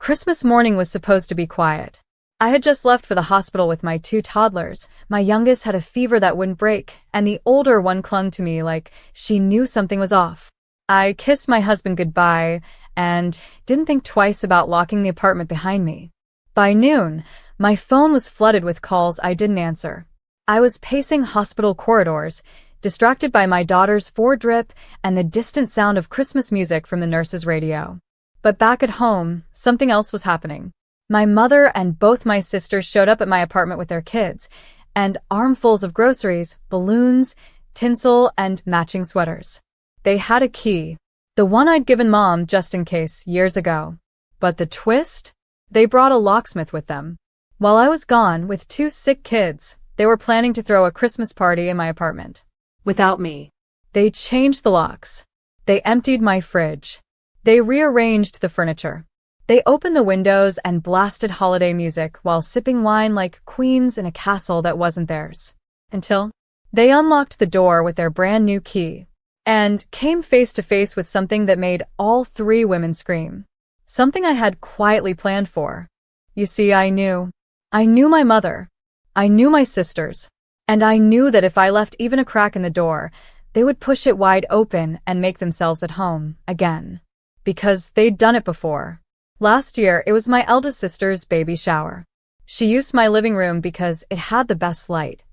Christmas morning was supposed to be quiet. I had just left for the hospital with my two toddlers. My youngest had a fever that wouldn't break, and the older one clung to me like she knew something was off. I kissed my husband goodbye and didn't think twice about locking the apartment behind me. By noon, my phone was flooded with calls I didn't answer. I was pacing hospital corridors, distracted by my daughter's Ford drip and the distant sound of Christmas music from the nurse's radio. But back at home, something else was happening. My mother and both my sisters showed up at my apartment with their kids, and armfuls of groceries, balloons, tinsel, and matching sweaters. They had a key, the one I'd given Mom just in case years ago. But the twist? They brought a locksmith with them. While I was gone with two sick kids, they were planning to throw a Christmas party in my apartment. Without me. They changed the locks. They emptied my fridge. They rearranged the furniture. They opened the windows and blasted holiday music while sipping wine like queens in a castle that wasn't theirs. Until they unlocked the door with their brand new key and came face to face with something that made all three women scream. Something I had quietly planned for. You see, I knew my mother. I knew my sisters. And I knew that if I left even a crack in the door, they would push it wide open and make themselves at home again. Because they'd done it before. Last year, it was my eldest sister's baby shower. She used my living room because it had the best light.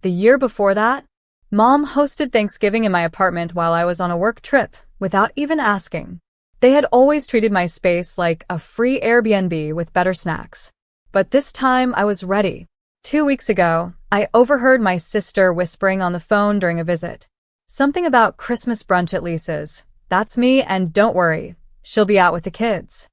The year before that, Mom hosted Thanksgiving in my apartment while I was on a work trip, without even asking. They had always treated my space like a free Airbnb with better snacks. But this time, I was ready. 2 weeks ago, I overheard my sister whispering on the phone during a visit. Something about Christmas brunch at Lisa's. That's me, and don't worry, she'll be out with the kids.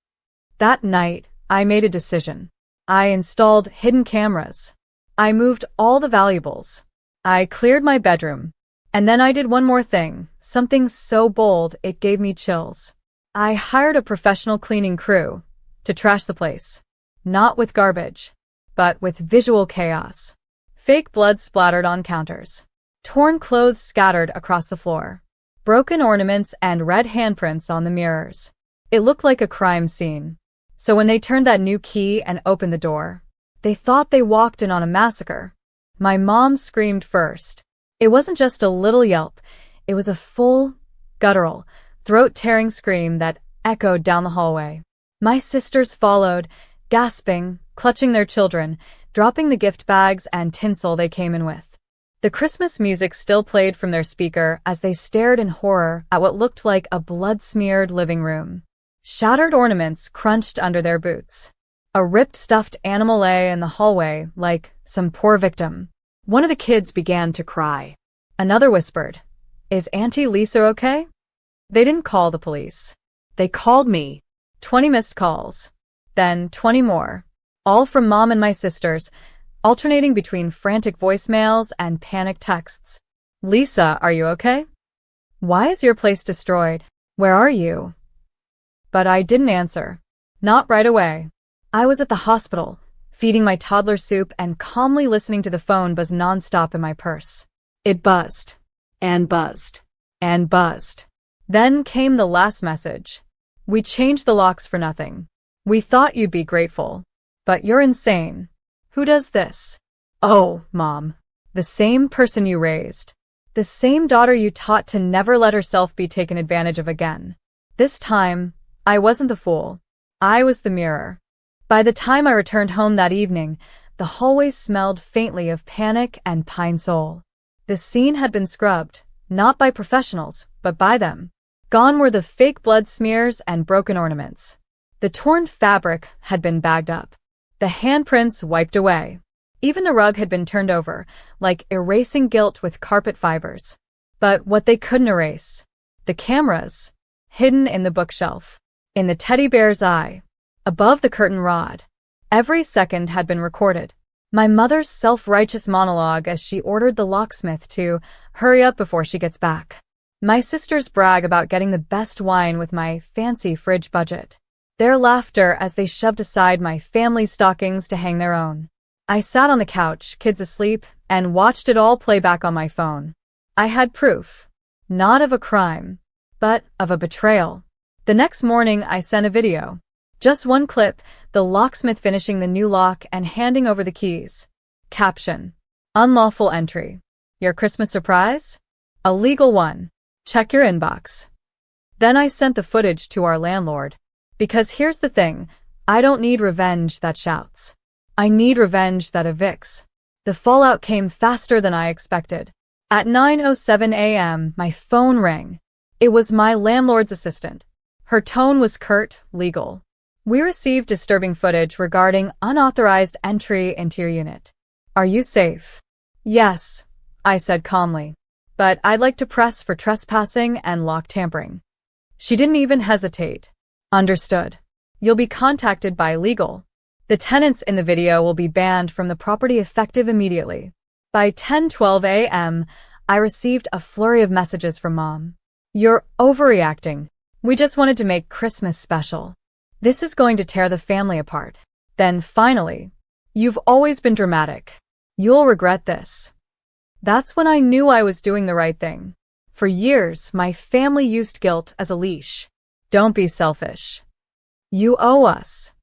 That night, I made a decision. I installed hidden cameras. I moved all the valuables. I cleared my bedroom. And then I did one more thing, something so bold it gave me chills. I hired a professional cleaning crew to trash the place. Not with garbage, but with visual chaos. Fake blood splattered on counters. Torn clothes scattered across the floor. Broken ornaments and red handprints on the mirrors. It looked like a crime scene. So when they turned that new key and opened the door, they thought they walked in on a massacre. My mom screamed first. It wasn't just a little yelp. It was a full, guttural, throat-tearing scream that echoed down the hallway. My sisters followed, gasping, clutching their children, dropping the gift bags and tinsel they came in with. The Christmas music still played from their speaker as they stared in horror at what looked like a blood-smeared living room. Shattered ornaments crunched under their boots. A ripped stuffed animal lay in the hallway like some poor victim. One of the kids began to cry. Another whispered, "Is Auntie Lisa okay?" They didn't call the police. They called me. 20 missed calls. Then 20 more. All from Mom and my sisters, alternating between frantic voicemails and panicked texts. "Lisa, are you okay? Why is your place destroyed? Where are you?" But I didn't answer. Not right away. I was at the hospital, feeding my toddler soup and calmly listening to the phone buzz nonstop in my purse. It buzzed. And buzzed. And buzzed. Then came the last message. "We changed the locks for nothing. We thought you'd be grateful. But you're insane. Who does this?" "Oh, Mom. The same person you raised. The same daughter you taught to never let herself be taken advantage of again." This time, I wasn't the fool. I was the mirror. By the time I returned home that evening, the hallways smelled faintly of panic and pine sol. The scene had been scrubbed, not by professionals, but by them. Gone were the fake blood smears and broken ornaments. The torn fabric had been bagged up. The handprints wiped away. Even the rug had been turned over, like erasing guilt with carpet fibers. But what they couldn't erase, the cameras, hidden in the bookshelf, in the teddy bear's eye, above the curtain rod. Every second had been recorded. My mother's self-righteous monologue as she ordered the locksmith to hurry up before she gets back. My sisters brag about getting the best wine with my fancy fridge budget. Their laughter as they shoved aside my family stockings to hang their own. I sat on the couch, kids asleep, and watched it all play back on my phone. I had proof. Not of a crime, but of a betrayal. The next morning, I sent a video. Just one clip, the locksmith finishing the new lock and handing over the keys. Caption: Unlawful entry. Your Christmas surprise? A legal one. Check your inbox. Then I sent the footage to our landlord. Because here's the thing, I don't need revenge that shouts. I need revenge that evicts. The fallout came faster than I expected. At 9:07 a.m., my phone rang. It was my landlord's assistant. Her tone was curt, legal. We received disturbing footage regarding unauthorized entry into your unit. Are you safe? Yes, I said calmly. But I'd like to press for trespassing and lock tampering. She didn't even hesitate. Understood. You'll be contacted by legal. The tenants in the video will be banned from the property effective immediately. By 10:12 a.m., I received a flurry of messages from Mom. You're overreacting. We just wanted to make Christmas special. This is going to tear the family apart. Then finally, you've always been dramatic. You'll regret this. That's when I knew I was doing the right thing. For years, my family used guilt as a leash. Don't be selfish. You owe us.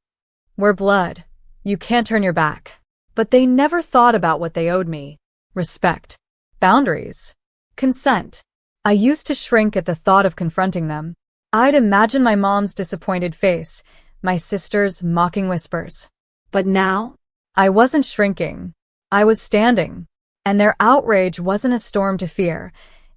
We're blood. You can't turn your back. But they never thought about what they owed me. Respect. Boundaries. Consent. I used to shrink at the thought of confronting them. I'd imagine my mom's disappointed face, my sister's mocking whispers. But now, I wasn't shrinking. I was standing. And their outrage wasn't a storm to fear.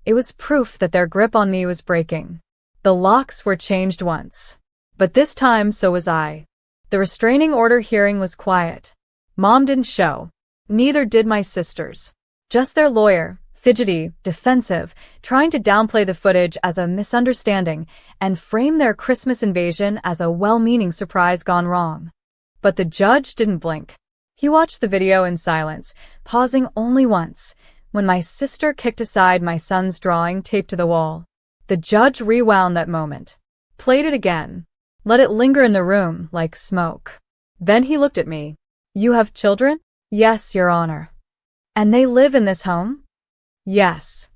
It was proof that their grip on me was breaking. The locks were changed once. But this time, so was I. The restraining order hearing was quiet. Mom didn't show. Neither did my sisters. Just their lawyer, fidgety, defensive, trying to downplay the footage as a misunderstanding and frame their Christmas invasion as a well-meaning surprise gone wrong. But the judge didn't blink. He watched the video in silence, pausing only once, when my sister kicked aside my son's drawing taped to the wall. The judge rewound that moment, played it again, let it linger in the room like smoke. Then he looked at me. You have children? Yes, Your Honor. And they live in this home? Yes.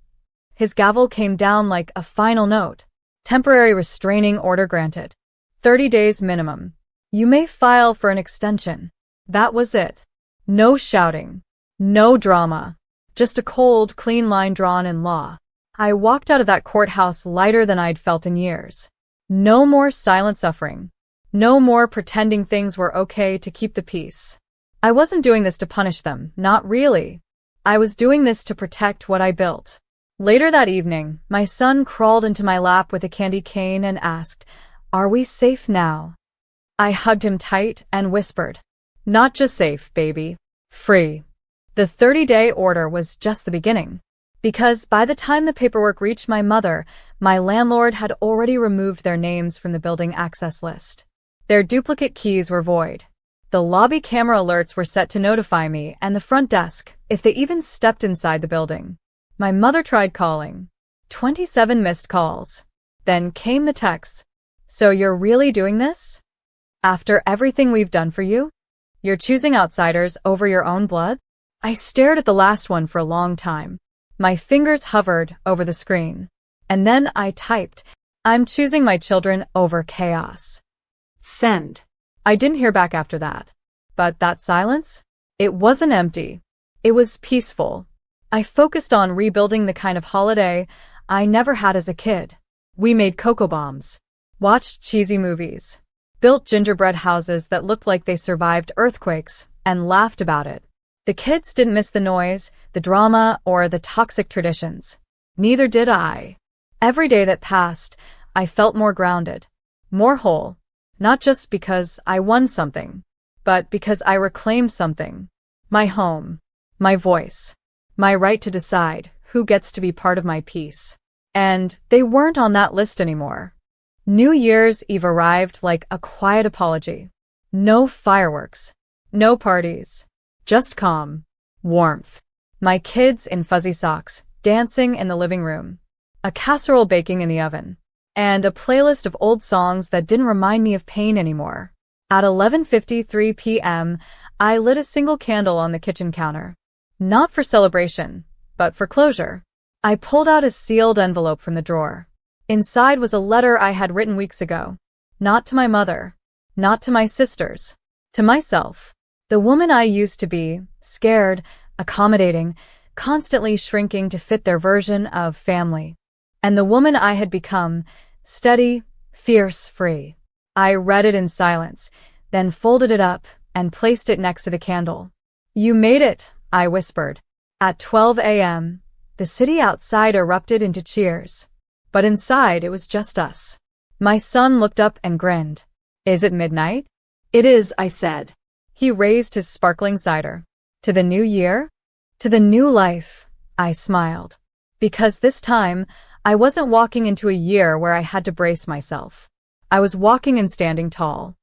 His gavel came down like a final note. Temporary restraining order granted. 30 days minimum. You may file for an extension. That was it. No shouting. No drama. Just a cold, clean line drawn in law. I walked out of that courthouse lighter than I'd felt in years. No more silent suffering. No more pretending things were okay to keep the peace. I wasn't doing this to punish them, not really. I was doing this to protect what I built. Later that evening, my son crawled into my lap with a candy cane and asked, "Are we safe now?" I hugged him tight and whispered, "Not just safe, baby. Free." The 30-day order was just the beginning. Because by the time the paperwork reached my mother, my landlord had already removed their names from the building access list. Their duplicate keys were void. The lobby camera alerts were set to notify me and the front desk if they even stepped inside the building. My mother tried calling. 27 missed calls. Then came the texts. "So you're really doing this? After everything we've done for you? You're choosing outsiders over your own blood?" I stared at the last one for a long time. My fingers hovered over the screen. And then I typed, "I'm choosing my children over chaos." Send. I didn't hear back after that. But that silence? It wasn't empty. It was peaceful. I focused on rebuilding the kind of holiday I never had as a kid. We made cocoa bombs, watched cheesy movies, built gingerbread houses that looked like they survived earthquakes, and laughed about it. The kids didn't miss the noise, the drama, or the toxic traditions. Neither did I. Every day that passed, I felt more grounded, more whole. Not just because I won something, but because I reclaimed something. My home, my voice, my right to decide who gets to be part of my peace. And they weren't on that list anymore. New Year's Eve arrived like a quiet apology. No fireworks, no parties, just calm, warmth. My kids in fuzzy socks, dancing in the living room, a casserole baking in the oven, and a playlist of old songs that didn't remind me of pain anymore. At 11:53 p.m., I lit a single candle on the kitchen counter. Not for celebration, but for closure. I pulled out a sealed envelope from the drawer. Inside was a letter I had written weeks ago. Not to my mother, Not to my sisters. To myself. The woman I used to be, scared, accommodating, constantly shrinking to fit their version of family. And the woman I had become, steady, fierce, free. I read it in silence, then folded it up and placed it next to the candle. You made it, I whispered. At 12 a.m., the city outside erupted into cheers. But inside, it was just us. My son looked up and grinned. Is it midnight? It is, I said. He raised his sparkling cider. To the new year? To the new life, I smiled. Because this time, I wasn't walking into a year where I had to brace myself. I was walking and standing tall.